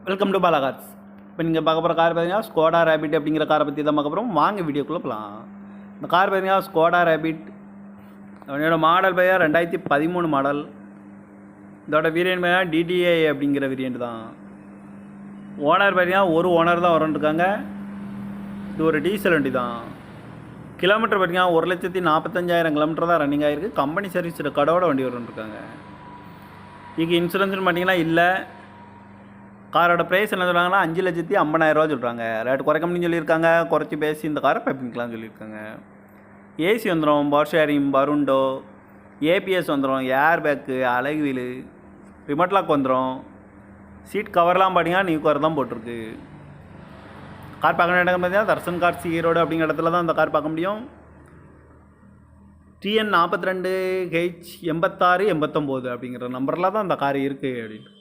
Welcome to Bala cars. இப்போ நீங்கள் பார்க்க போகிற கார் பார்த்தீங்கன்னா ஸ்கோடா ரேபிட் அப்படிங்கிற காரை பற்றி தான் பார்க்க போகிறோம். வாங்க வீடியோக்குள்ளே போகலாம். இந்த கார் பார்த்தீங்கன்னா ஸ்கோடா ரேபிட், அதோட மாடல் பார்த்தீங்கன்னா 2013 மாடல். இதோட வேரியன்ட் பார்த்தீங்கன்னா டிடிஐ அப்படிங்கிற வேரியன்ட் தான். ஓனர் பார்த்தீங்கன்னா ஒரு ஓனர் தான் வரன்ட்ருக்காங்க. இது ஒரு டீசல் வண்டி தான். கிலோமீட்டர் பார்த்தீங்கன்னா 1,45,000 கிலோமீட்டர் தான் ரன்னிங் ஆகிருக்கு. கம்பெனி சர்வீஸ் கடோட வண்டி வரன்ட்ருக்காங்க. இதுக்கு இன்சூரன்ஸ்னு பார்த்தீங்கன்னா இல்லை. காரோட ப்ரைஸ் என்ன சொல்கிறாங்கன்னா 5,50,000 சொல்கிறாங்க. ரேட்டு குறைக்கணும்னு சொல்லியிருக்காங்க. குறைச்சி பேசி இந்த காரை பைப்பிங்கலாம் சொல்லியிருக்காங்க. ஏசி வந்துடும், பவர் ஷேரிங், பருண்டோ, ஏபிஎஸ் வந்துடும், ஏர் பேக்கு, அழகு வீலு, ரிமோட் லாக் வந்துடும். சீட் கவர்லாம் பார்த்தீங்கன்னா நியூ கவர் தான் போட்டிருக்கு. கார் பார்க்க வேண்டிய இடம் பார்த்தீங்கன்னா தர்சன் கார்ஸ் ஈரோடு அப்படிங்கிற இடத்துல தான் இந்த கார் பார்க்க முடியும். TN 42H8689 அப்படிங்கிற நம்பரில் தான் இந்த கார் இருக்குது அப்படின்ட்டு.